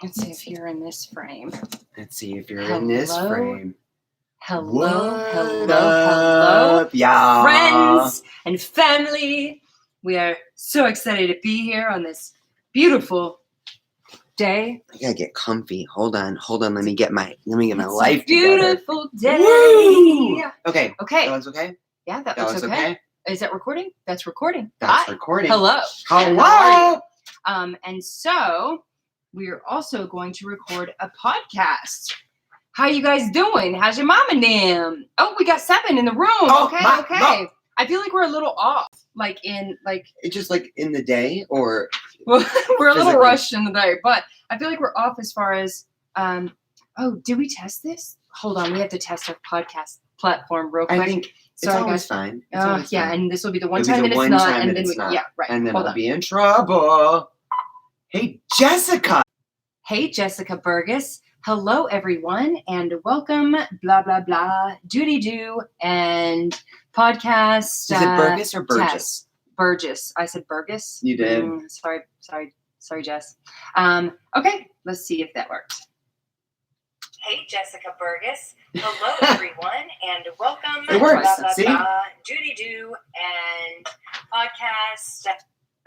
Let's see if you're in this frame. Let's see if you're in this frame. Hello, y'all. Friends and family. We are so excited to be here on this beautiful day. I gotta get comfy. Hold on. Let me get my life Beautiful together. day. Woo! Okay. Okay. That was okay? Yeah, that was looks okay. Is that recording? That's recording. That's Hi. recording. Hello. Hello. And so we're also going to record a podcast. How you guys doing? How's your mom and them? Oh, we got 7 in the room. Oh, okay. Mom. I feel like we're a little off. It's just like in the day or well, we're a little physically? rushed in the day, but I feel like we're off as far as did we test this? Hold on, we have to test our podcast platform real quick. I think it's always fine. And this will be the one time that it's not, and then right. And then Hold I'll on. be in trouble. Hey, Jessica. Hey, Jessica Burgess. Hello, everyone, and welcome, blah, blah, blah, doody-doo, and podcast. Is it Burgess or Burgess? Test. Burgess. I said Burgess. You did. Sorry, Jess. Okay, let's see if that works. Hey, Jessica Burgess. Hello, everyone, and welcome. It works. Blah, blah, See? blah, doody-doo, and podcast.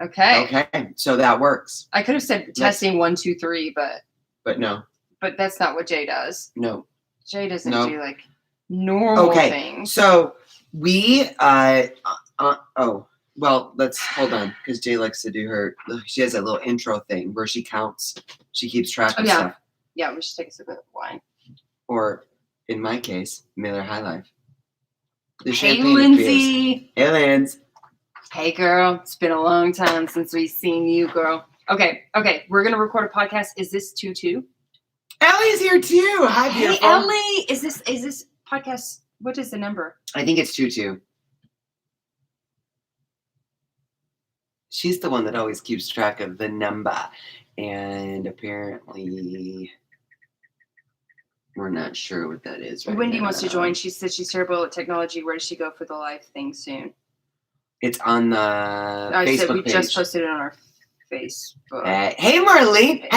Okay. Okay, so that works. I could have said testing 1, 2, 3, But no. but that's not what Jay does. No. Jay doesn't Nope. do like normal things. So we let's hold on because Jay likes to do she has a little intro thing where she counts, she keeps track of stuff. Yeah, we should take a sip of wine. Or in my case, Miller High Life. Hey, Lindsay. Hey, Linz. Hey, girl. It's been a long time since we've seen you, girl. Okay. We're gonna record a podcast. Is this 2-2? Ellie's here too. Hi, hey, beautiful. Ellie. Is this podcast? What is the number? I think it's 2-2. She's the one that always keeps track of the number, and apparently we're not sure what that is right Wendy now. wants to join. She said she's terrible at technology. Where does she go for the live thing soon? It's on the Facebook we page. just posted it on our Facebook. Hey, Marlene.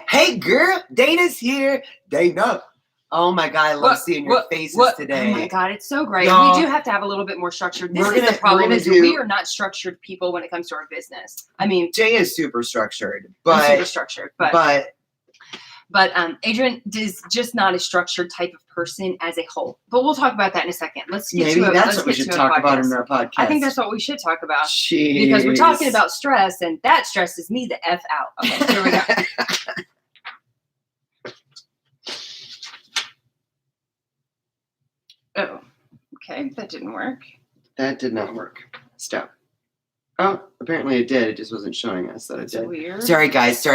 Hey, girl. Dana's here. Dana. Oh, my God. I love seeing your faces today. Oh, my God. It's so great. Y'all, we do have to have a little bit more structure. The problem is we are not structured people when it comes to our business. I mean, Jay is super structured. But Adrienne is just not a structured type of person as a whole. But we'll talk about that in a second. Let's get to it. That's what we should talk about in our podcast. I think that's what we should talk about. Jeez. Because we're talking about stress, and that stresses me the F out. Okay, here we go. Oh, okay. That didn't work. That did not work. Stop. Oh, apparently it did. It just wasn't showing us that it did. Weird. Sorry, guys.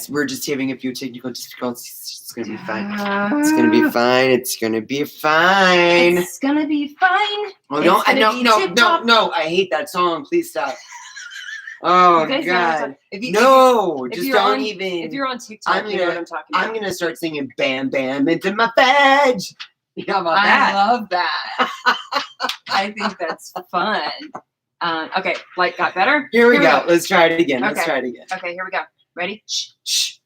We're just having a few technical difficulties. It's going to be fine. It's going to be fine. It's going to be fine. It's going to be fine. Oh, no. I hate that song. Please stop. Oh, God. If don't even. If you're on TikTok, you know what I'm talking about. I'm going to start singing Bam Bam into my veg. How about that? I love that. I think that's fun. Okay, light got better. Here we go. Let's try it again. Okay, here we go. Ready? Shh.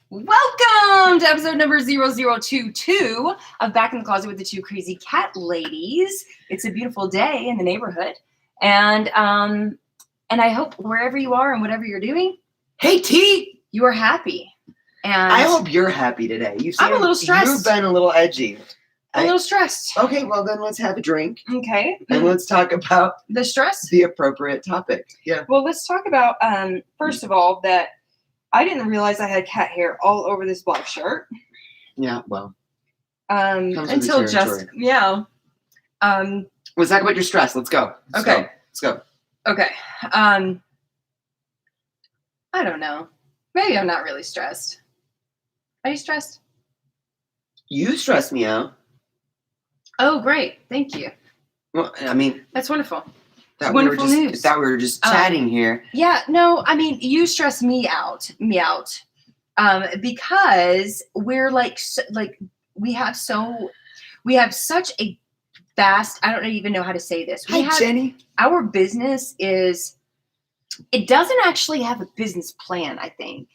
Welcome to episode number 0022 of Back in the Closet with the Two Crazy Cat Ladies. It's a beautiful day in the neighborhood. And I hope wherever you are and whatever you're doing, hey, T, you are happy. And I hope you're happy today. I'm a little stressed. You've been a little edgy. A little stressed. Okay, well then let's have a drink. Okay. And let's talk about the stress. The appropriate topic. Yeah. Well, let's talk about first of all that I didn't realize I had cat hair all over this black shirt. Yeah, well. Until just let's talk about your stress. Let's go. Let's go. Okay. I don't know. Maybe I'm not really stressed. Are you stressed? You stress me out. Oh, great. Thank you. Well, I mean, that's wonderful. Wonderful news. That we were just chatting here. Yeah, no, I mean, you stress me out. Because we're we have such a vast, I don't even know how to say this. Jenny. Our business is it doesn't actually have a business plan, I think.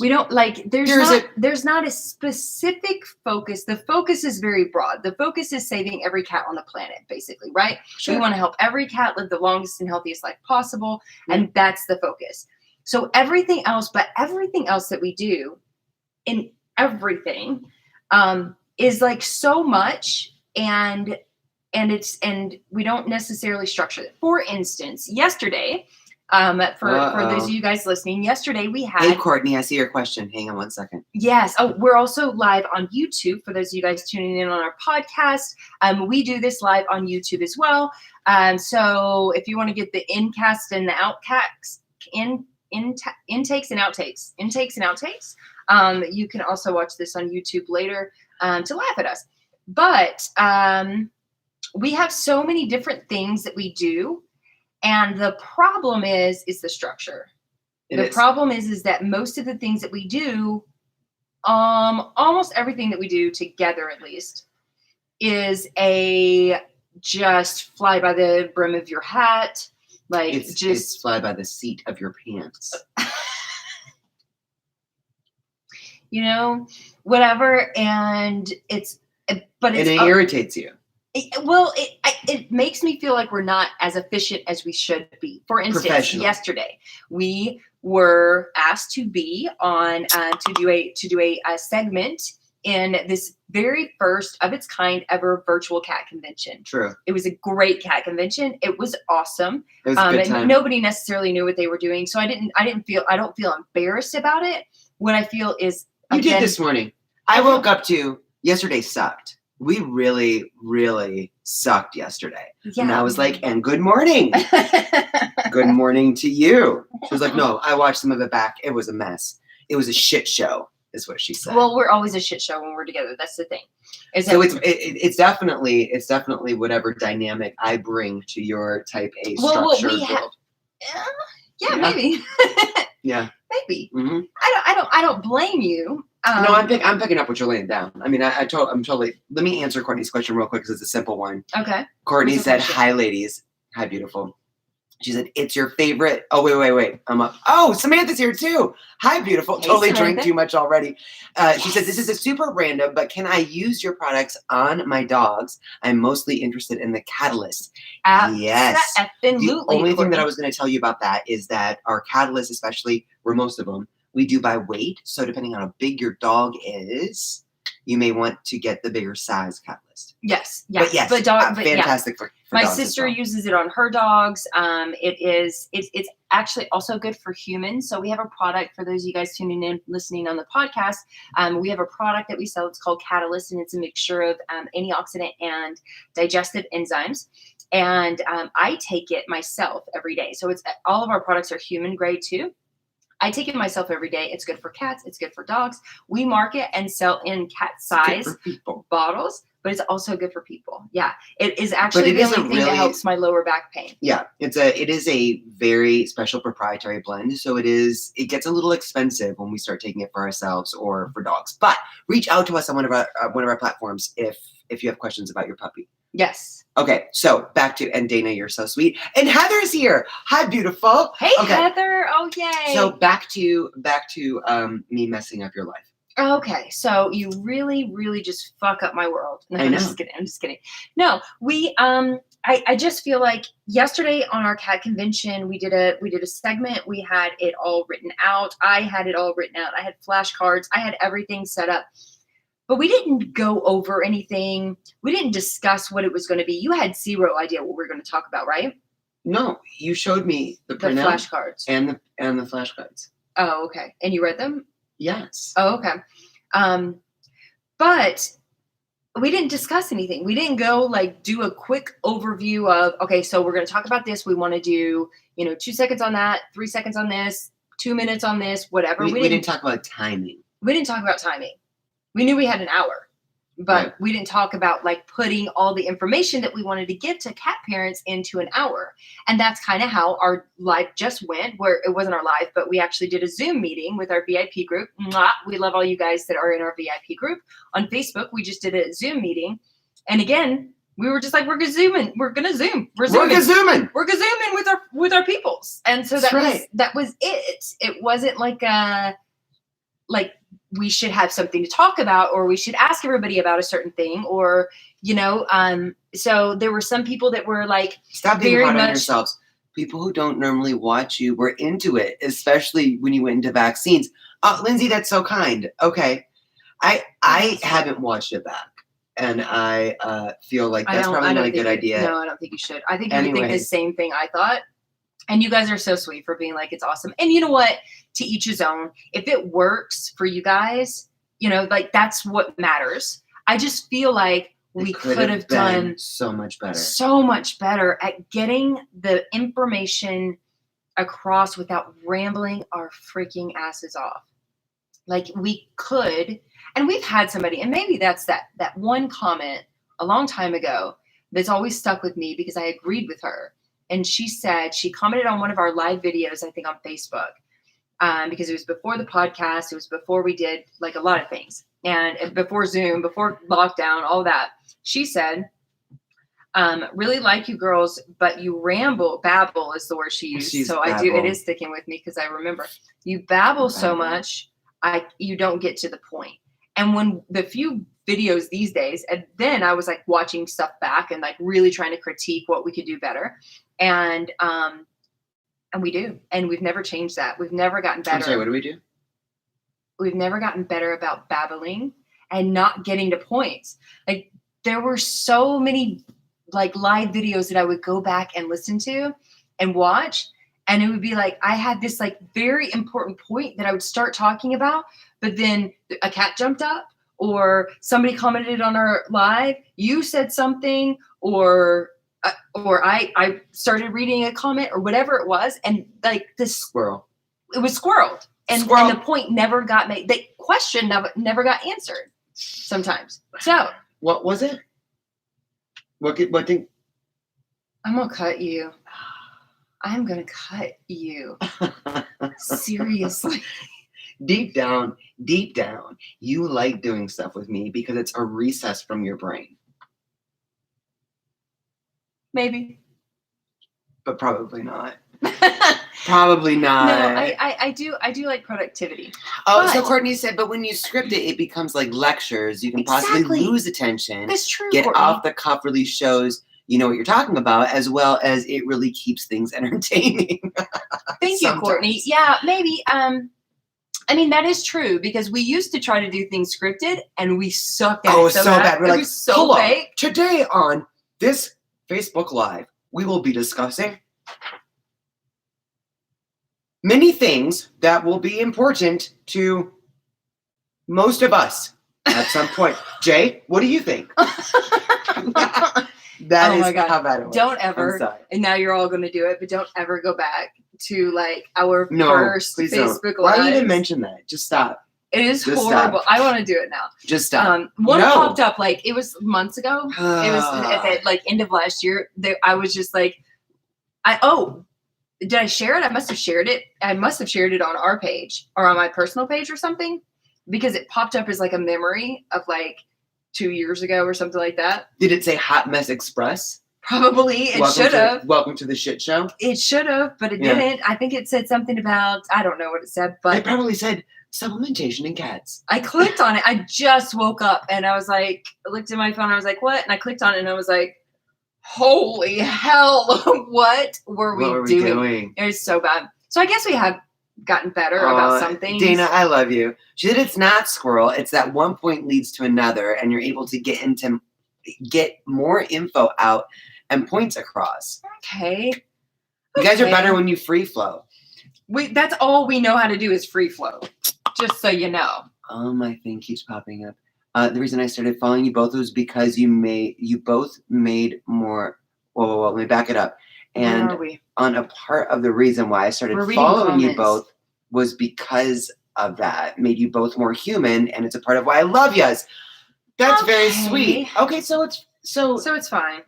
We don't like there's not a specific focus. The focus is very broad. The focus is saving every cat on the planet, basically, right? Sure. We want to help every cat live the longest and healthiest life possible, and that's the focus. So everything else that we do in everything is like so much, and we don't necessarily structure it. For instance, yesterday, for those of you guys listening, yesterday we had. Hey, Courtney, I see your question. Hang on one second. Yes. Oh, we're also live on YouTube for those of you guys tuning in on our podcast. We do this live on YouTube as well. So if you want to get the incast and the outcasts, intakes and outtakes, you can also watch this on YouTube later to laugh at us. But we have so many different things that we do. And the problem is the structure. The problem is that most of the things that we do, almost everything that we do together, at least, is a just fly by the brim of your hat. Like it's fly by the seat of your pants. Whatever. And it irritates you. It makes me feel like we're not as efficient as we should be. For instance, yesterday we were asked to be on to do a segment in this very first of its kind ever virtual cat convention. True. It was a great cat convention. It was awesome. It was a good time. Nobody necessarily knew what they were doing, so I don't feel embarrassed about it. What I feel is you did this morning. I woke up to yesterday sucked. We really, really sucked yesterday. Yeah. And I was like, and good morning. Good morning to you. She was like, no, I watched some of it back. It was a mess. It was a shit show, is what she said. Well, we're always a shit show when we're together. That's the thing. It's definitely whatever dynamic I bring to your type A structure. Yeah, maybe. Yeah. Maybe. Mm-hmm. I don't blame you. No, I'm picking up what you're laying down. I mean, I'm totally. Let me answer Courtney's question real quick because it's a simple one. Okay. Courtney said, "Hi, ladies. Hi, beautiful." She said, "It's your favorite." Oh, wait. I'm up. Oh, Samantha's here too. Hi, beautiful. Hey, totally Samantha. Drank too much already. She said, "This is a super random, but can I use your products on my dogs? I'm mostly interested in the Catalyst." Yes. Absolutely. The only thing that I was going to tell you about that is that our Catalyst, especially, or most of them, we do by weight. So depending on how big your dog is, you may want to get the bigger size Catalyst. Yes. But yes, fantastic for my dogs sister as well. uses it on her dogs. It's actually also good for humans. So we have a product for those of you guys tuning in, listening on the podcast. We have a product that we sell. It's called Catalyst, and it's a mixture of antioxidant and digestive enzymes. And I take it myself every day. So all of our products are human grade too. I take it myself every day. It's good for cats. It's good for dogs. We market and sell in cat size bottles, but it's also good for people. Yeah, it is actually the only thing that helps my lower back pain. Yeah, it is a very special proprietary blend. So it gets a little expensive when we start taking it for ourselves or for dogs. But reach out to us on one of our platforms if you have questions about your puppy. Yes. Okay, so back to, and Dana, you're so sweet. And Heather's here. Hi, beautiful. Hey, okay. Heather. Oh, yay. So back to me messing up your life. Okay, so you really, really just fuck up my world. No, I'm just kidding. No, we I just feel like yesterday on our cat convention we did a segment. We had it all written out. I had it all written out. I had flashcards. I had everything set up. But we didn't go over anything. We didn't discuss what it was going to be. You had zero idea what we were going to talk about, right? No, you showed me the flashcards and the flashcards. Oh, okay. And you read them? Yes. Oh, okay. But we didn't discuss anything. We didn't go do a quick overview of, okay, so we're going to talk about this. We want to do, 2 seconds on that, 3 seconds on this, 2 minutes on this, whatever. We didn't talk about timing. We didn't talk about timing. We knew we had an hour, but we didn't talk about putting all the information that we wanted to give to cat parents into an hour. And that's kind of how our live just went, where it wasn't our live, but we actually did a Zoom meeting with our VIP group. Mwah! We love all you guys that are in our VIP group. On Facebook, we just did a Zoom meeting. And again, We were just like, we're gonna zoom. We're zooming with our peoples. And so that was it. It wasn't like we should have something to talk about, or we should ask everybody about a certain thing, or, so there were some people that were like, stop being hard on yourselves. People who don't normally watch you were into it, especially when you went into vaccines. Lindsay, that's so kind. Okay. I haven't watched it back. And I feel like that's probably not a good idea. No, I don't think you should. I think you would think the same thing I thought. And you guys are so sweet for being like, it's awesome. And you know what? To each his own. If it works for you guys, like that's what matters. I just feel like we could have done so much better at getting the information across without rambling our freaking asses off. Like we could. And we've had somebody, and maybe that's that one comment a long time ago that's always stuck with me because I agreed with her. And she said, she commented on one of our live videos, I think on Facebook, because it was before the podcast. It was before we did like a lot of things, and before Zoom, before lockdown, all that. She said, really like you girls, but you babble is the word she used. I do. It is sticking with me because I remember you babble so much. You don't get to the point. And when the few videos these days, and then I was like watching stuff back and like really trying to critique what we could do better. And we do. And we've never changed that. We've never gotten better. I'm sorry, what do we do? We've never gotten better about babbling and not getting to points. Like there were so many like live videos that I would go back and listen to and watch. And it would be like, I had this like very important point that I would start talking about, but then a cat jumped up or somebody commented on our live, you said something, or I started reading a comment or whatever it was. And like this squirrel, it was squirreled. And the point never got made. The question never got answered sometimes. So what was it? What thing? I'm going to cut you. I'm going to cut you. Seriously. Deep down, you like doing stuff with me because it's a recess from your brain. Maybe. But probably not. Probably not. No, I do like productivity. Oh, so Courtney said, but when you script it, it becomes like lectures. You can possibly lose attention. That's true, Get Courtney. off the cuff really shows you know what you're talking about, as well as it really keeps things entertaining. Thank you, Courtney. Yeah, maybe. I mean, that is true because we used to try to do things scripted and we sucked at it so bad. We're like, so fake. Today on this Facebook Live, we will be discussing many things that will be important to most of us at some point. Jay, what do you think? That is how bad it was. Don't ever, and now you're all going to do it, but don't ever go back to like our first Facebook Live. Why do you even mention that? Just stop. It is horrible. I want to do it now. Just stop. One popped up like it was months ago. It was at the like end of last year. I was just like, did I share it? I must have shared it. I must have shared it on our page or on my personal page or something because it popped up as like a memory of like 2 years ago or something like that. Did it say Hot Mess Express? Probably. It should have. Welcome to the shit show. It should have, but it didn't. I think it said something about, I don't know what it said, but it probably said supplementation in cats. I clicked on it. I just woke up and I was like, I looked at my phone. I was like, what? And I clicked on it and I was like, holy hell. What were we doing? It was so bad. So I guess we have gotten better about some things. Dana, I love you. She said it's not squirrel. It's that one point leads to another and you're able to get more info out and points across. Okay. You guys are better when you free flow. That's all we know how to do is free flow. Just so you know. My thing keeps popping up. The reason I started following you both was because you both made more. Whoa, let me back it up. And on a part of the reason why I started following you both was because of that. Made you both more human, and it's a part of why I love yous. That's very sweet. Okay, so it's fine.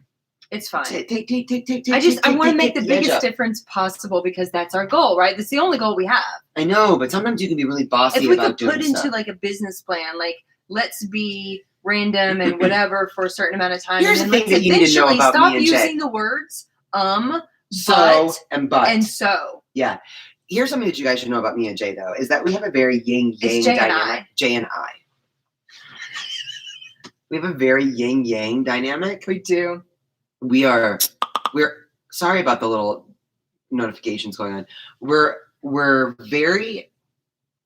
It's fine. I want to make the biggest difference possible because that's our goal, right? That's the only goal we have. I know, but sometimes you can be really bossy about doing stuff. If we could put into like a business plan, like let's be random and whatever for a certain amount of time. Here's and the then thing that you need to know about stop me and Jay. using the words So and but. and so. Yeah. Here's something that you guys should know about me and Jay, though, is that we have a very yin-yang Jay dynamic. Jay and I. We have a very yin-yang dynamic. We do. We're sorry about the little notifications going on. We're very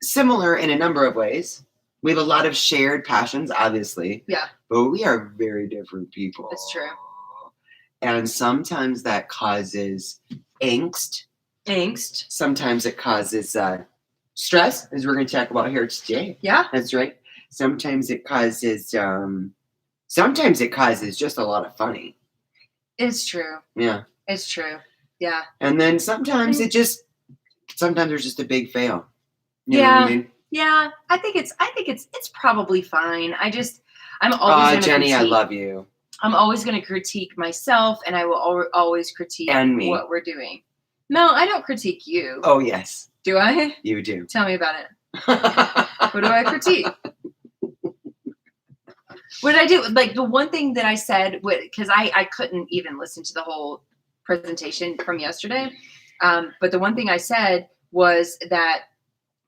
similar in a number of ways. We have a lot of shared passions, obviously. Yeah. But we are very different people. That's true. And sometimes that causes angst. Sometimes it causes stress, as we're going to talk about here today. Yeah. That's right. Sometimes it causes just a lot of funny. It's true. Yeah. It's true. Yeah. And then sometimes there's just a big fail. You know yeah. what I mean? Yeah. I think it's probably fine. I'm always going to Jenny, critique. I love you. I'm always going to critique myself, and I will always critique what we're doing. No, I don't critique you. Oh, yes. Do I? You do. Tell me about it. What do I critique? What did I do? Like, the one thing that I said, because I couldn't even listen to the whole presentation from yesterday, but the one thing I said was that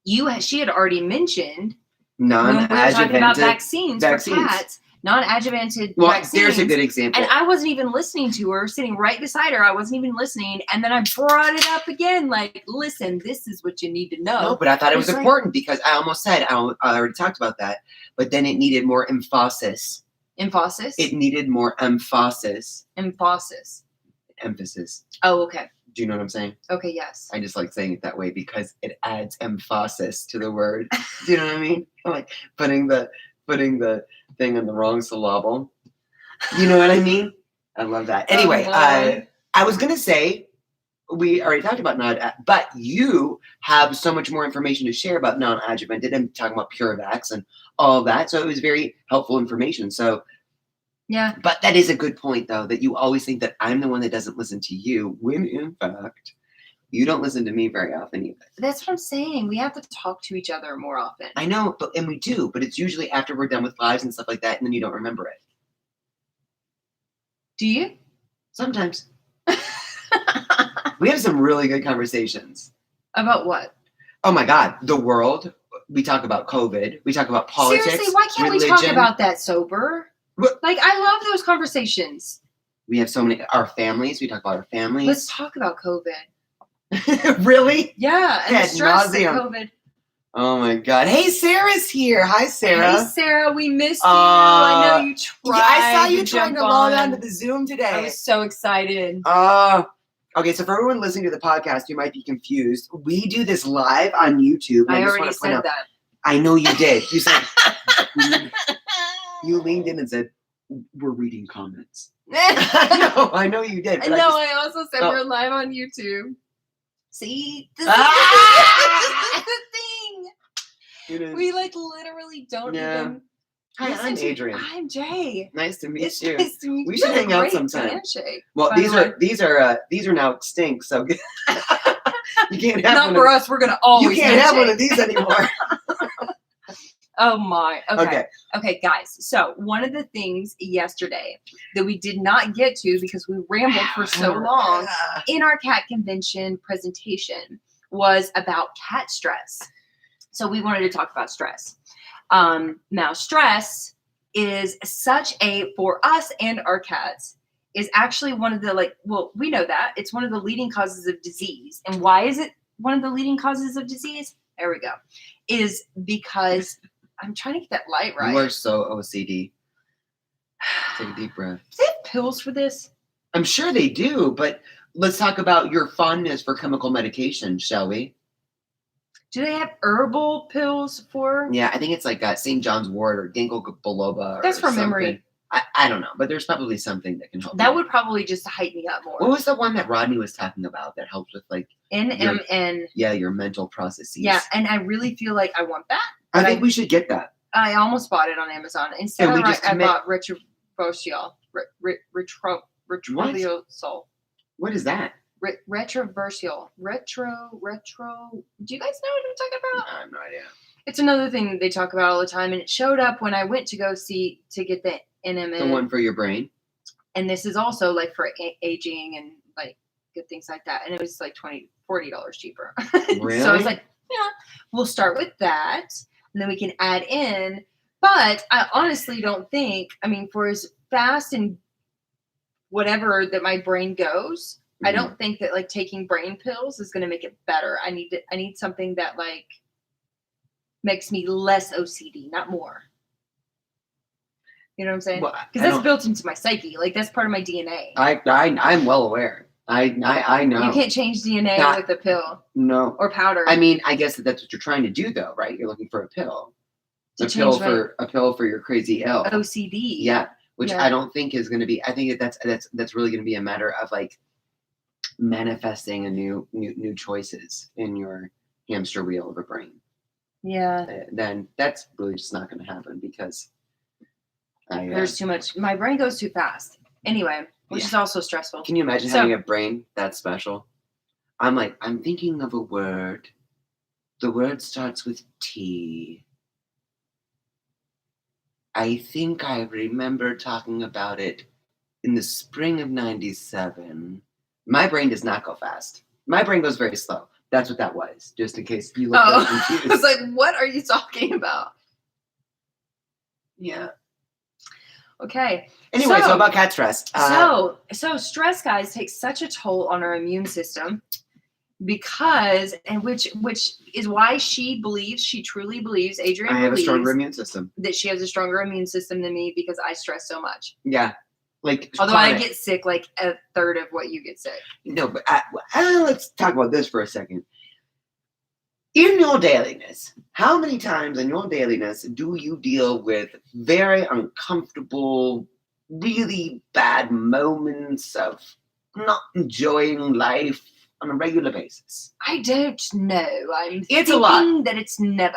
she had already mentioned when we were talking about vaccines for cats, non-adjuvanted vaccines. There's a good example. And I wasn't even listening to her, sitting right beside her. I wasn't even listening. And then I brought it up again, like, listen, this is what you need to know. No, but I thought it was important because I almost said, I already talked about that, but then it needed more emphasis. Emphasis? It needed more emphasis. Emphasis. Emphasis. Oh, okay. Do you know what I'm saying? Okay, yes. I just like saying it that way because it adds emphasis to the word. Do you know what I mean? Like putting the thing in the wrong syllable. You know what I mean? I love that. Anyway, I was gonna say we already talked about but you have so much more information to share about non-adjuvanted and talking about PureVax and all of that. So it was very helpful information. So yeah. But that is a good point, though, that you always think that I'm the one that doesn't listen to you, when in fact, you don't listen to me very often either. That's what I'm saying. We have to talk to each other more often. I know, and we do, but it's usually after we're done with lives and stuff like that, and then you don't remember it. Do you? Sometimes. We have some really good conversations. About what? Oh my God, the world. We talk about COVID. We talk about politics. Seriously, why can't we talk about that sober? Like, I love those conversations. We have so many, our families. We talk about our families. Let's talk about COVID. Really? Yeah. And the stress of COVID. Oh my God. Hey, Sarah's here. Hi, Sarah. Hey, Sarah. We missed you. I know you tried. I saw you trying to log on to the Zoom today. I was so excited. Okay, so for everyone listening to the podcast, you might be confused. We do this live on YouTube. I already said that. I know you did. You said, you leaned in and said, we're reading comments. I know you did. I also said we're live on YouTube. See? This is the thing. We literally don't even. Hi, I'm Adrienne. I'm Jay. Nice to meet you. Nice to meet you. We should hang out sometime. Handshake, well, these are now extinct, so you can't have not for us. We're gonna always. You can't have one of these anymore. Oh my. Okay, guys. So one of the things yesterday that we did not get to because we rambled for so long in our cat convention presentation was about cat stress. So we wanted to talk about stress. Now stress is for us and our cats is actually one of the we know that it's one of the leading causes of disease. And why is it one of the leading causes of disease? There we go. Is because I'm trying to get that light right. You are so OCD. Take a deep breath. Do they have pills for this? I'm sure they do, but let's talk about your fondness for chemical medication, shall we? Do they have herbal pills for? Yeah, I think it's like St. John's wort or ginkgo biloba. That's for memory. I don't know, but there's probably something that can help. That would probably just hype me up more. What was the one that Rodney was talking about that helps with NMN? Your mental processes. Yeah, and I really feel like I want that. I think we should get that. I almost bought it on Amazon. Instead, I bought Retroversiol. Retroversiol. What is that? Retroversiol. Retro. Do you guys know what I'm talking about? I have no idea. It's another thing that they talk about all the time, and it showed up when I went to go get the NMN. The one for your brain. And this is also like for aging and like good things like that. And it was like $40 cheaper. Really? So I was like, yeah, we'll start with that, and then we can add in. But I honestly don't think, I mean, for as fast and whatever that my brain goes, I don't think that like taking brain pills is going to make it better. I need something that like makes me less OCD, not more. You know what I'm saying? Because that's built into my psyche. Like that's part of my DNA. I'm well aware. I know. You can't change DNA with a pill. No. Or powder. I mean, I guess that's what you're trying to do, though, right? You're looking for a pill. A pill for your crazy ill. OCD. Yeah, which I don't think is going to be. I think that's really going to be a matter of like manifesting a new choices in your hamster wheel of a brain. Yeah. Then that's really just not going to happen because there's too much. My brain goes too fast. Anyway, which is also stressful. Can you imagine having a brain that special? I'm thinking of a word. The word starts with T. I think I remember talking about it in the spring of 97. My brain does not go fast. My brain goes very slow. That's what that was, just in case you look confused. I was like, what are you talking about? Yeah. Okay. Anyway, so about cat stress. So stress, guys, takes such a toll on our immune system because, and which is why she truly believes, Adrienne I have a stronger immune system. That she has a stronger immune system than me because I stress so much. Yeah. Although I get sick like a third of what you get sick. No, but let's talk about this for a second. In your dailiness, how many times in your dailiness do you deal with very uncomfortable, really bad moments of not enjoying life on a regular basis? I don't know. It's a lot. That it's never.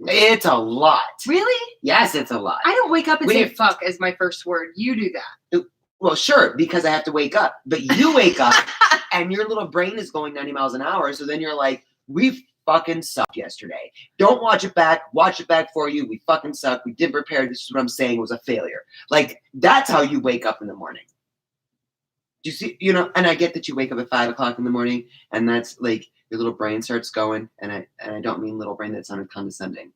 It's a lot. Really? Yes, it's a lot. I don't wake up and say fuck as my first word. You do that. Well, sure, because I have to wake up. But you wake up and your little brain is going 90 miles an hour. So then you're like, we fucking sucked yesterday. Don't watch it back. Watch it back for you. We fucking suck. We didn't prepare. This is what I'm saying. It was a failure. Like, that's how you wake up in the morning. Do you see, and I get that you wake up at 5 o'clock in the morning and that's like your little brain starts going. And I don't mean little brain that sounded condescending.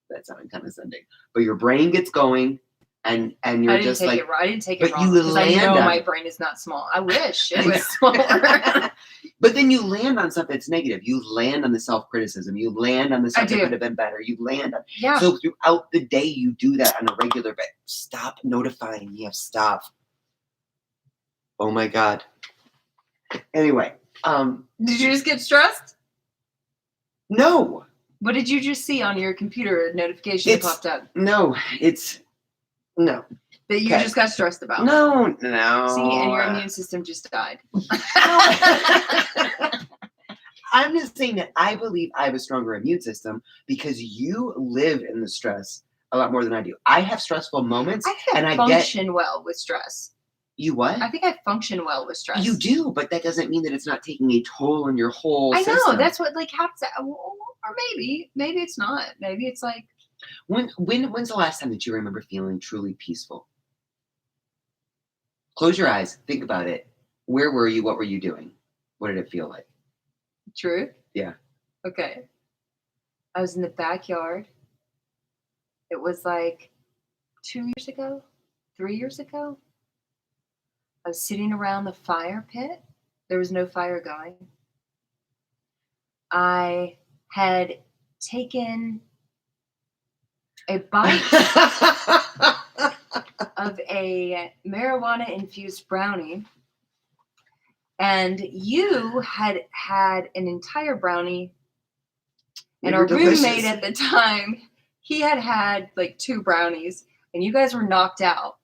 That sounded condescending. But your brain gets going. And you're just like, I didn't take it but wrong. you land I know on, my brain is not small. I wish it was smaller. But then you land on stuff that's negative. You land on the self-criticism. You land on the stuff that could have been better. You land on. Yeah. So throughout the day, you do that on a regular basis. Stop notifying me of stuff. Oh my God. Anyway. Did you just get stressed? No. What did you just see on your computer? A notification that popped up. No. No. That you just got stressed about. No. See, and your immune system just died. I'm just saying that I believe I have a stronger immune system because you live in the stress a lot more than I do. I have stressful moments. I function well with stress. You what? I think I function well with stress. You do, but that doesn't mean that it's not taking a toll on your whole system. I know. That's what happens. Or maybe it's not. Maybe it's like. When's the last time that you remember feeling truly peaceful? Close your eyes. Think about it. Where were you? What were you doing? What did it feel like? Truth? Yeah. Okay. I was in the backyard. It was like 2 years ago, 3 years ago. I was sitting around the fire pit. There was no fire going. I had taken a bite of a marijuana-infused brownie, and you had an entire brownie, and our roommate at the time, he had like 2 brownies, and you guys were knocked out,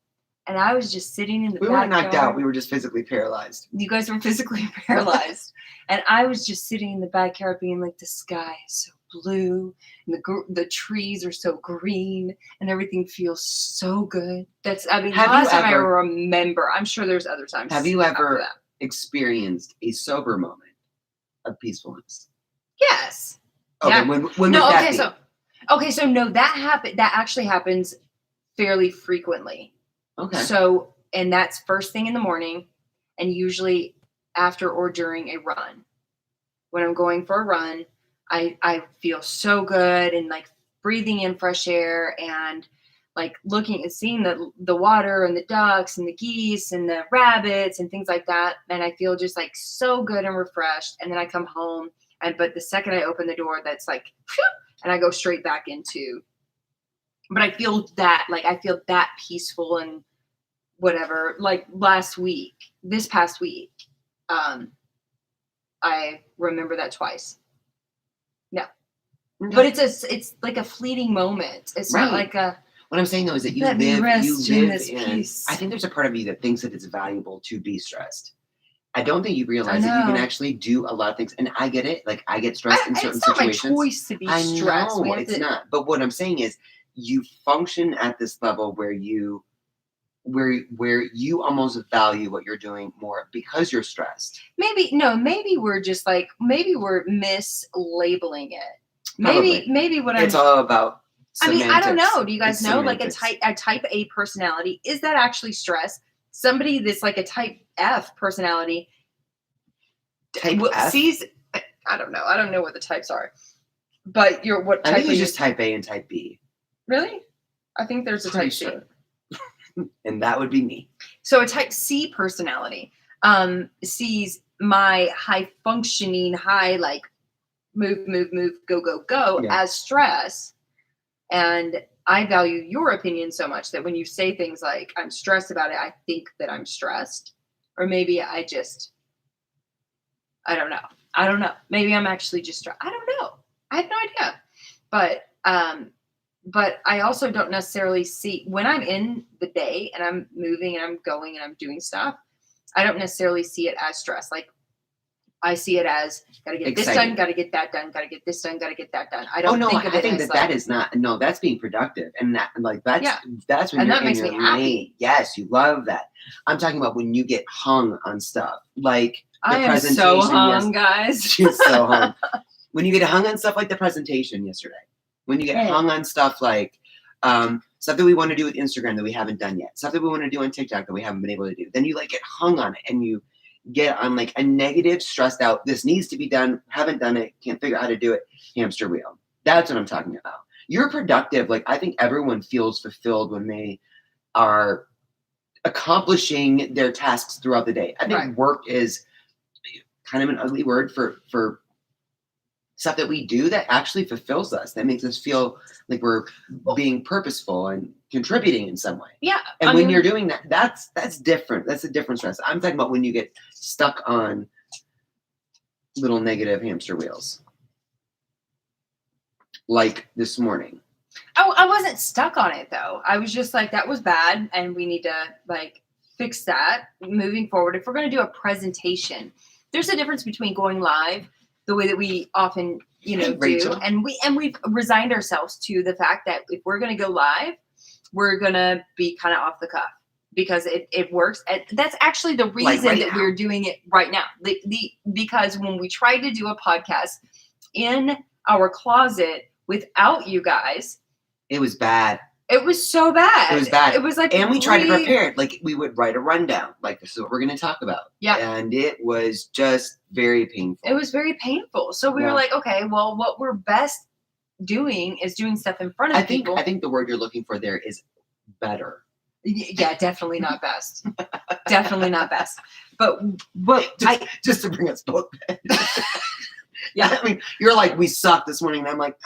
and I was just sitting in the backyard. We weren't knocked out. We were just physically paralyzed. You guys were physically paralyzed, and I was just sitting in the backyard being like, the sky is so blue and the trees are so green and everything feels so good. Last time I remember. I'm sure there's other times. Have you ever experienced a sober moment of peacefulness? Yes. Okay. Yeah. When would that be? Okay, so no, that actually happens fairly frequently. Okay. So, and that's first thing in the morning and usually after or during a run. When I'm going for a run, I feel so good and like breathing in fresh air and like looking and seeing the water and the ducks and the geese and the rabbits and things like that. And I feel just like so good and refreshed. And then I come home but the second I open the door, that's like, whew, and I go straight back into, but I feel that peaceful and whatever. Like this past week, I remember that twice. No, but it's like a fleeting moment. It's not like a. What I'm saying though is that you live in peace. I think there's a part of you that thinks that it's valuable to be stressed. I don't think you realize that you can actually do a lot of things, and I get it. Like I get stressed in certain situations. It's not my choice to be stressed. I know it's not. But what I'm saying is, you function at this level where you almost value what you're doing more because you're stressed. Maybe we're just like we're mislabeling it. Probably. Maybe what it's all about. Semantics. I don't know. Do you guys know semantics. Like a type A personality? Is that actually stress? Somebody that's like a type F personality. Type F? Sees. I don't know. I don't know what the types are. But what type? I think it's just type A and type B. Really? I think there's a type C. And that would be me. So a type C personality sees my high functioning, like move, go as stress. And I value your opinion so much that when you say things like I'm stressed about it, I think that I'm stressed. Or maybe I don't know. Maybe I'm actually just stressed. I don't know. I have no idea. But I also don't necessarily see when I'm in the day and I'm moving and I'm going and I'm doing stuff, I don't necessarily see it as stress. Like I see it as gotta get this done, gotta get that done, gotta get this done, gotta get that done. I don't think of it as that is not. No, that's being productive, and that's when and you're that makes me happy. Yes, you love that. I'm talking about when you get hung on stuff like the I am so hung, guys. She's so hung. When you get hung on stuff like the presentation yesterday, when you get hung on stuff like stuff that we want to do with Instagram that we haven't done yet, stuff that we want to do on TikTok that we haven't been able to do, then you like get hung on it and you get on like a negative, stressed out, this needs to be done, haven't done it, can't figure out how to do it, hamster wheel. That's what I'm talking about. You're productive. Like I think everyone feels fulfilled when they are accomplishing their tasks throughout the day. I think work is kind of an ugly word for stuff that we do that actually fulfills us, that makes us feel like we're being purposeful and contributing in some way. Yeah. And when you're doing that, that's different. That's a different stress. I'm talking about when you get stuck on little negative hamster wheels. Like this morning. I wasn't stuck on it though. I was just like, that was bad and we need to like fix that moving forward. If we're going to do a presentation, there's a difference between going live the way that we often, do. And we've resigned ourselves to the fact that if we're going to go live, we're going to be kind of off the cuff because it works. And that's actually the reason that we're doing it right now. Because when we tried to do a podcast in our closet without you guys, it was bad. It was so bad. It was bad. It was like, and we tried to prepare it. Like we would write a rundown. Like this is what we're going to talk about. Yeah. And it was just very painful. It was very painful. So we were like, okay, well, what we're best doing is doing stuff in front of people. I think the word you're looking for there is better. Yeah, definitely not best. Definitely not best. But just to bring us both back. Yeah, I mean, you're like, we sucked this morning, and I'm like,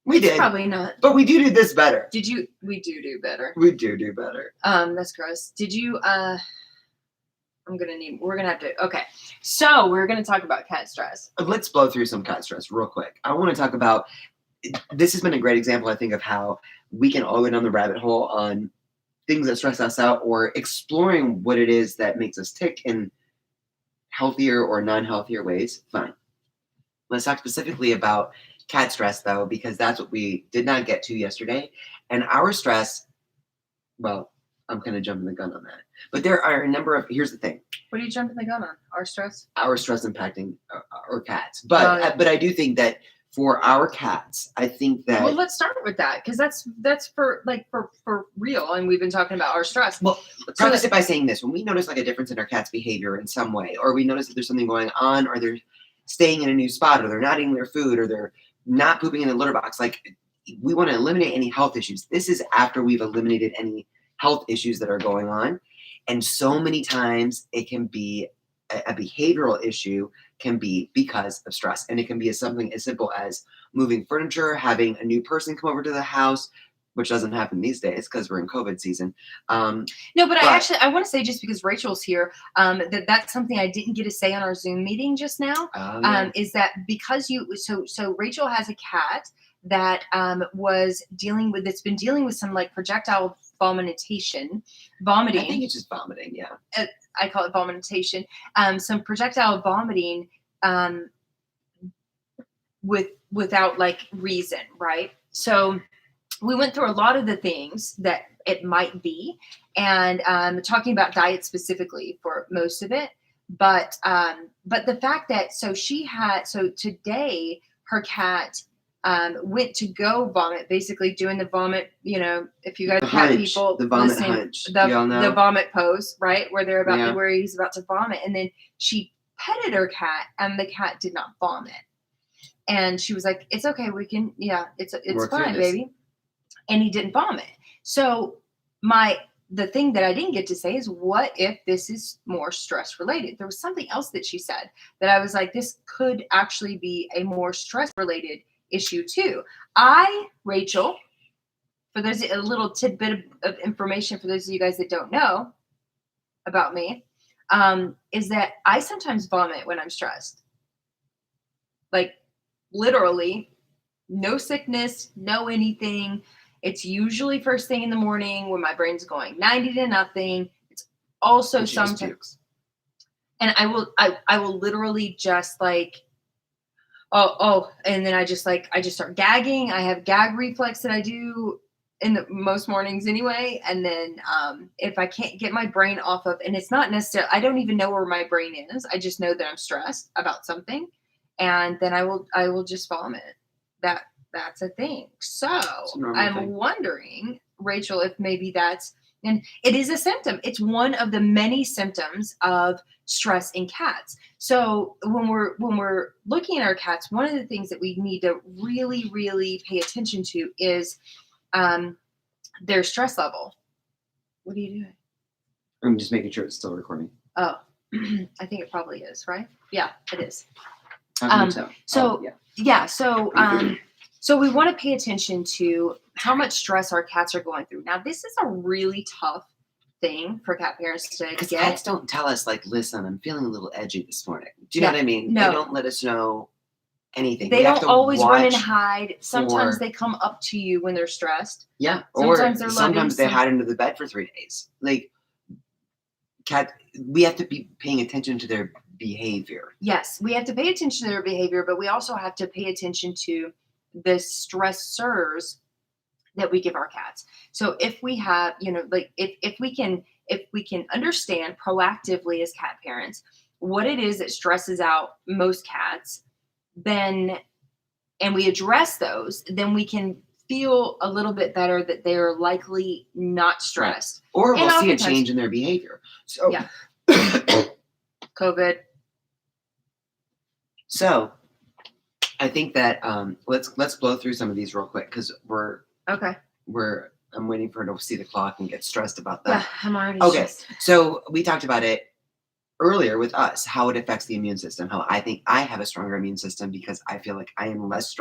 we did. Probably not. But we do this better. We do better. We do better. That's gross. Did you, we're going to have to, okay. So we're going to talk about cat stress. Let's blow through some cat stress real quick. I want to talk about, this has been a great example, I think, of how we can all go down the rabbit hole on things that stress us out or exploring what it is that makes us tick in healthier or non-healthier ways. Fine. Let's talk specifically about cat stress, though, because that's what we did not get to yesterday. And our stress, well, I'm kind of jumping the gun on that. But there are a number of, here's the thing. What are you jumping the gun on? Our stress? Our stress impacting our cats. But I do think that for our cats, I think that. Well, let's start with that because that's for real, and we've been talking about our stress. Well, preface it by saying this: when we notice like a difference in our cat's behavior in some way, or we notice that there's something going on, or they're staying in a new spot, or they're not eating their food, or they're not pooping in a litter box, like we want to eliminate any health issues. This is after we've eliminated any health issues that are going on, and so many times it can be a behavioral issue can be because of stress. And it can be something as simple as moving furniture, having a new person come over to the house, which doesn't happen these days because we're in COVID season. No, but I want to say, just because Rachel's here, that's something I didn't get to say on our Zoom meeting just now, is that because so Rachel has a cat that that's been dealing with some like projectile vomiting. I think it's just vomiting, yeah. I call it vomitation. Some projectile vomiting without like reason, right? So we went through a lot of the things that it might be, and talking about diet specifically for most of it. But the fact that today her cat went to go vomit, basically doing the vomit, if you guys have people the vomit listening, hunch, the vomit pose, right? Where he's about to vomit. And then she petted her cat and the cat did not vomit. And she was like, it's okay. We can, it's fine, baby. And he didn't vomit. So the thing that I didn't get to say is, what if this is more stress related? There was something else that she said that I was like, this could actually be a more stress related issue too. Rachel, for those, a little tidbit of information for those of you guys that don't know about me, is that I sometimes vomit when I'm stressed. Like literally, no sickness, no anything. It's usually first thing in the morning when my brain's going 90 to nothing. It's also sometimes, and I will literally just like, and then I just start gagging. I have gag reflex that I do in the most mornings anyway. And then if I can't get my brain off of, and it's not necessarily, I don't even know where my brain is. I just know that I'm stressed about something, and then I will just vomit. That's a thing. So I'm wondering, Rachel, if maybe and it is a symptom. It's one of the many symptoms of stress in cats. So when we're looking at our cats, one of the things that we need to really, really pay attention to is their stress level. What are you doing? I'm just making sure it's still recording. Oh, I think it probably is, right? Yeah, it is. So we want to pay attention to how much stress our cats are going through. Now, this is a really tough thing for cat parents to get. Because cats don't tell us, like, listen, I'm feeling a little edgy this morning. Do you know what I mean? No. They don't let us know anything. They don't always run and hide. Sometimes they come up to you when they're stressed. Yeah. Sometimes they hide under the bed for 3 days. Like, we have to be paying attention to their behavior. Yes, we have to pay attention to their behavior, but we also have to pay attention to the stressors that we give our cats. So if we have, if we can understand proactively as cat parents what it is that stresses out most cats, and we address those, then we can feel a little bit better that they're likely not stressed. Right. Or we'll see a change in their behavior. So yeah. COVID. So I think that let's blow through some of these real quick because I'm waiting for her to see the clock and get stressed about that. Yeah, I'm already stressed. So we talked about it earlier with us, how it affects the immune system, how I think I have a stronger immune system because I feel like I am less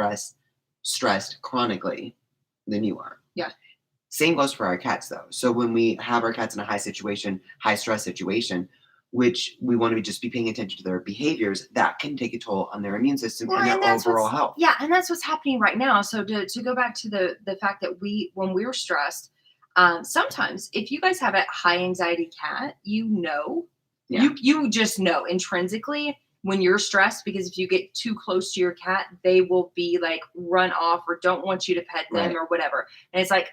stressed chronically than you are. Yeah. Same goes for our cats though. So when we have our cats in a high stress situation, which we want to just be paying attention to their behaviors, that can take a toll on their immune system and their overall health. Yeah, and that's what's happening right now. So to go back to the fact that when we're stressed, sometimes if you guys have a high anxiety cat, you just know intrinsically when you're stressed, because if you get too close to your cat, they will be like run off or don't want you to pet them or whatever. And it's like,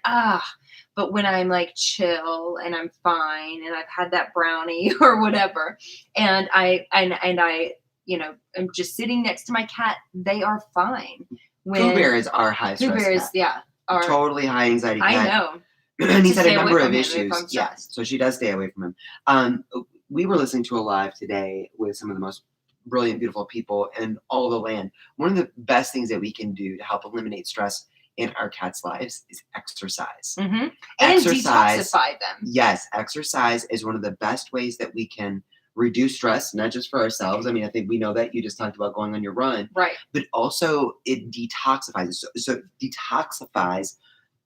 but when I'm like chill and I'm fine and I've had that brownie or whatever, and I I'm just sitting next to my cat, they are fine. Pooh Bear is our high stress Pooh Bear is, cat. yeah. Totally high anxiety cat. I know. And he's had a number of If issues. I'm Yeah, stressed. so she does stay away from him. We were listening to a live today with some of the most brilliant, beautiful people in all the land. One of the best things that we can do to help eliminate stress in our cats' lives is exercise. Mm-hmm. And detoxify them. Yes, exercise is one of the best ways that we can reduce stress, not just for ourselves. I mean, I think we know that. You just talked about going on your run. Right. But also it detoxifies. So it detoxifies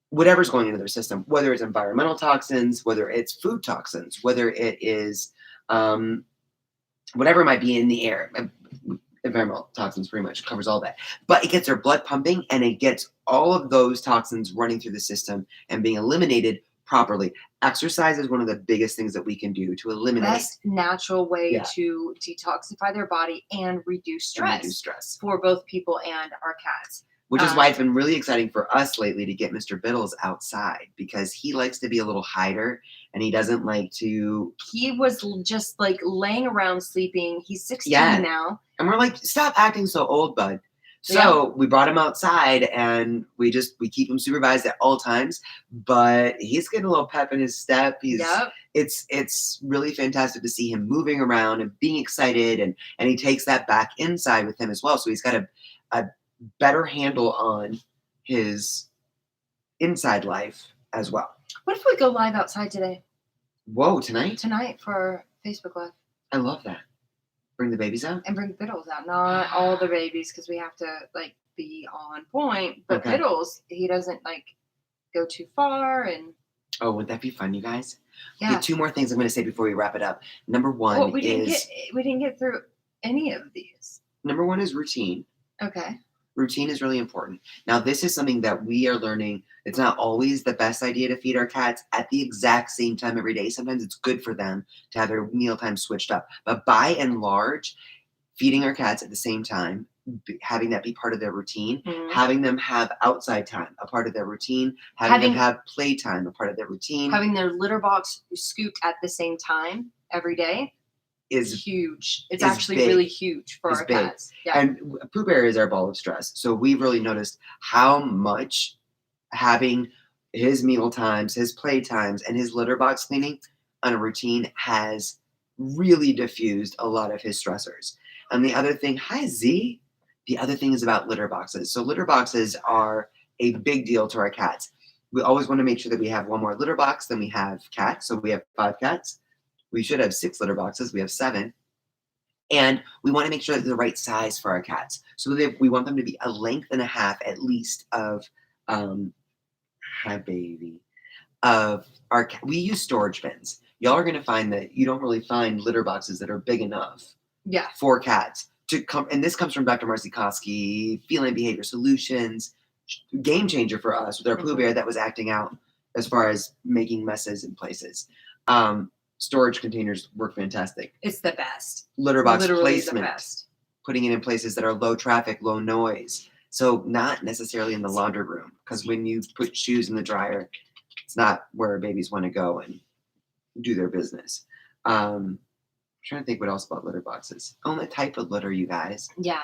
whatever's going into their system, whether it's environmental toxins, whether it's food toxins, whether it is whatever might be in the air. Environmental toxins pretty much covers all that. But it gets their blood pumping, and it gets all of those toxins running through the system and being eliminated properly. Exercise is one of the biggest things that we can do to eliminate. Best natural way to detoxify their body and reduce stress for both people and our cats. Which is why it's been really exciting for us lately to get Mr. Biddles outside, because he likes to be a little hider and he doesn't like to. He was just like laying around sleeping. He's 16 now. And we're like, stop acting so old, bud. So we brought him outside and we keep him supervised at all times, but he's getting a little pep in his step. It's really fantastic to see him moving around and being excited, and he takes that back inside with him as well. So he's got a better handle on his inside life as well. What if we go live outside today? Whoa, tonight? Tonight for Facebook Live. I love that. Bring the babies out? And bring Biddles out. Not all the babies, because we have to like be on point. But Biddles, he doesn't like go too far. And oh, would that be fun, you guys? Yeah. Okay, 2 more things I'm going to say before we wrap it up. Number one we didn't get through any of these. Number one is routine. Okay. Routine is really important. Now, this is something that we are learning. It's not always the best idea to feed our cats at the exact same time every day. Sometimes it's good for them to have their meal time switched up. But by and large, feeding our cats at the same time, having that be part of their routine, having them have outside time, a part of their routine, having them have play time, a part of their routine. Having their litter box scooped at the same time every day. Is huge. It's actually big. Really huge for our cats. Yeah. And Pooh Bear is our ball of stress. So we've really noticed how much having his meal times, his play times, and his litter box cleaning on a routine has really diffused a lot of his stressors. And the other thing, hi Z, the other thing is about litter boxes. So litter boxes are a big deal to our cats. We always want to make sure that we have one more litter box than we have cats. So we have 5 cats. We should have 6 litter boxes. We have 7. And we want to make sure that they're the right size for our cats. So we want them to be a length and a half at least of, hi baby, of our cat. We use storage bins. Y'all are going to find that you don't really find litter boxes that are big enough for cats to come. And this comes from Dr. Marcy Koski, Feline Behavior Solutions, game changer for us with our Pooh Bear that was acting out as far as making messes in places. Storage containers work fantastic. It's the best. Litter box placement, putting it in places that are low traffic, low noise. So not necessarily in the laundry room, because when you put shoes in the dryer, it's not where babies want to go and do their business. I'm trying to think what else about litter boxes. Oh, the type of litter, you guys. Yeah.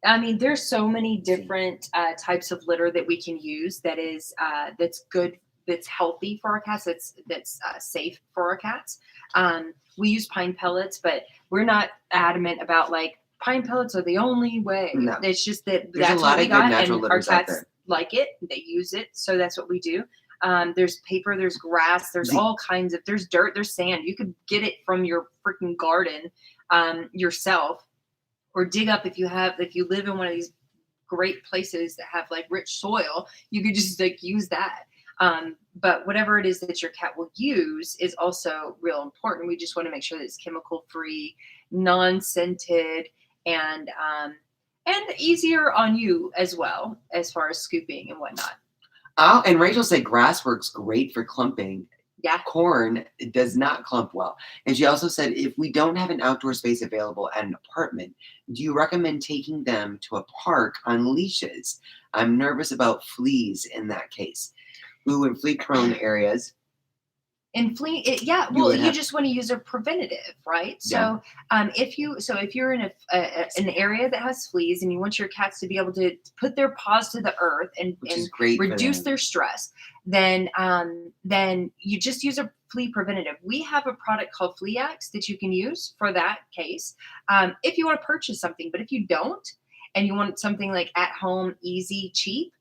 I mean, there's so many different types of litter that we can use that is that's good, that's healthy for our cats, that's safe for our cats. We use pine pellets, but we're not adamant about like pine pellets are the only way. No. It's just that that's what we got, and our cats like it. They use it, so that's what we do. There's paper, there's grass, there's all kinds of, there's dirt, there's sand. You could get it from your freaking garden yourself, or dig up if you live in one of these great places that have like rich soil, you could just like use that. But whatever it is that your cat will use is also real important. We just want to make sure that it's chemical free, non-scented, and easier on you as well, as far as scooping and whatnot. Oh, and Rachel said grass works great for clumping. Yeah. Corn does not clump well. And she also said, if we don't have an outdoor space available at an apartment, do you recommend taking them to a park on leashes? I'm nervous about fleas in that case. Ooh, in flea-prone areas, In flea, you just want to use a preventative, right? So, if you're in an area that has fleas and you want your cats to be able to put their paws to the earth and reduce their stress, then you just use a flea preventative. We have a product called Flea X that you can use for that case, if you want to purchase something. But if you don't, and you want something like at home, easy, cheap,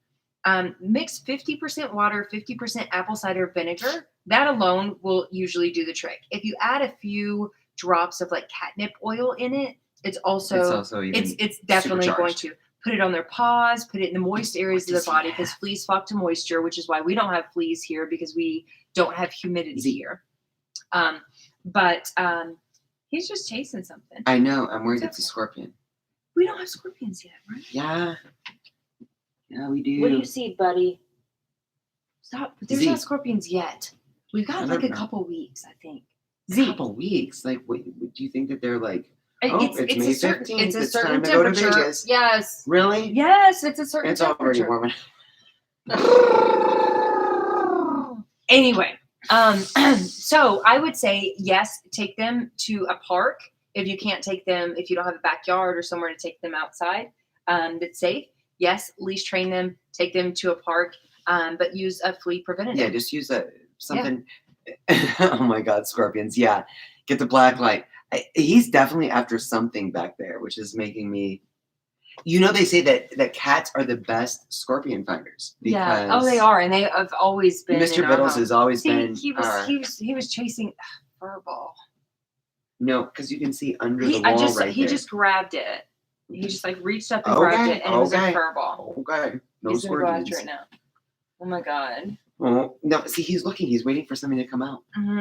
mix 50% water, 50% apple cider vinegar. That alone will usually do the trick. If you add a few drops of like catnip oil in it, it's definitely going to put it on their paws, put it in the moist areas of their body, because fleas flock to moisture, which is why we don't have fleas here, because we don't have humidity here. But he's just chasing something. I know. I'm worried it's a scorpion. We don't have scorpions yet, right? Yeah. Yeah, we do. What do you see, buddy? Stop. There's not scorpions yet. We've got like a couple weeks, I think. A couple weeks? Like, what, do you think that they're like, it's May 15th. It's a time certain temperature. To go to Vegas. Yes. Really? Yes, it's a certain temperature. It's already warm. Anyway, so I would say, yes, take them to a park. If you can't take them, if you don't have a backyard or somewhere to take them outside that's safe, yes, leash train them, take them to a park, but use a flea preventative. Yeah, just use something. Yeah. Oh my God, scorpions. Yeah, get the black light. He's definitely after something back there, which is making me. They say that cats are the best scorpion finders. Because they are, and they have always been. Mr. Biddles has always been. He was chasing furball. No, because you can see under the wall right He there. just grabbed it. He just like reached up and grabbed it, and it was a furball. Okay. No He's gonna go scorpions. after it now. Oh my God. Oh no! See, he's looking. He's waiting for something to come out. I'm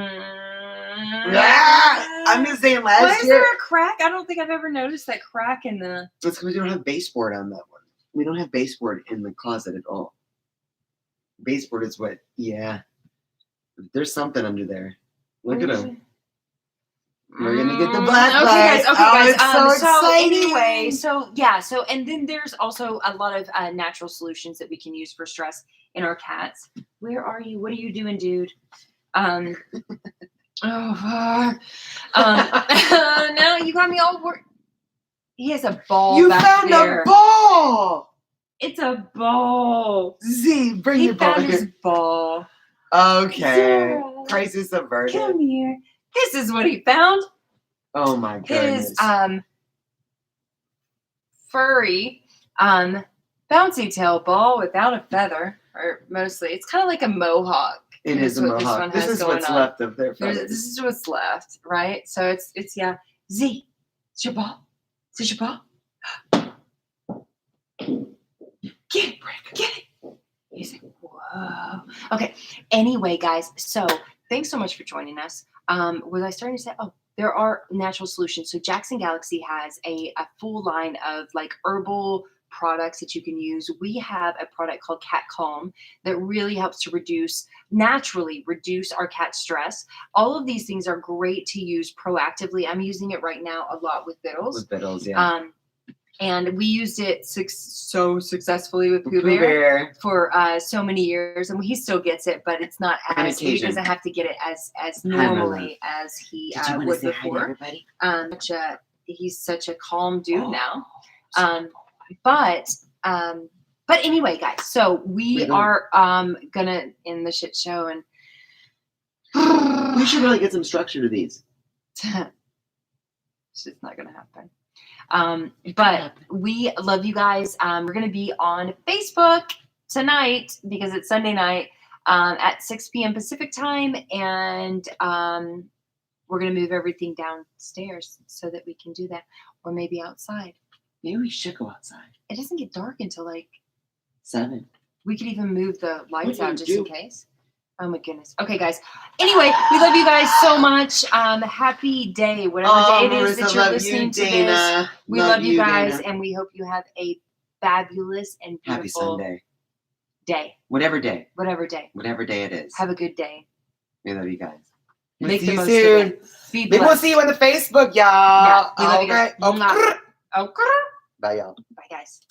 just saying. Last year. Why is there a crack? I don't think I've ever noticed that crack in the. It's because we don't have baseboard on that one. We don't have baseboard in the closet at all. Baseboard is what? Yeah. There's something under there. Look at him. We're gonna get the black light. Okay, guys. It's so anyway, and then there's also a lot of natural solutions that we can use for stress in our cats. Where are you? What are you doing, dude? Oh fuck. Now you got me all worried. He has a ball. You back found there. a ball. It's a ball. Z, bring your ball. He found his ball. Okay. Zero. Crisis averted. Come here. This is what he found. Oh my goodness. His furry bouncy tail ball without a feather, or mostly. It's kind of like a mohawk. It is a mohawk. This is what's left of their feathers. This is what's left, right? So it's Z, it's your ball. Is this your ball? Get it, get it. He's like, whoa. Okay. Anyway, guys, so thanks so much for joining us. Was I starting to say, there are natural solutions. So Jackson Galaxy has a full line of like herbal products that you can use. We have a product called Cat Calm that really helps to naturally reduce our cat stress. All of these things are great to use proactively. I'm using it right now a lot with Biddles. With Biddles, yeah. And we used it so successufely with Pooh Bear for so many years, and he still gets it, but it's not as he doesn't have to get it as normally as he would before. He's such a calm dude now. But anyway, guys, so we are gonna end the shit show, and we should really get some structure to these. It's just not gonna happen. But we love you guys. We're going to be on Facebook tonight because it's Sunday night at 6 p.m. Pacific time. And we're going to move everything downstairs so that we can do that. Or maybe outside. Maybe we should go outside. It doesn't get dark until like 7. We could even move the lights out just in case. Oh my goodness. Okay, guys. Anyway, we love you guys so much. Happy day, whatever day it is that you're listening to this. We love you guys, and we hope you have a fabulous and beautiful day. Whatever day. Whatever day. Whatever day it is. Have a good day. We love you guys. Make the most of it. Maybe we'll see you on the Facebook, y'all. Yeah, we love you guys. Bye, y'all. Bye, guys.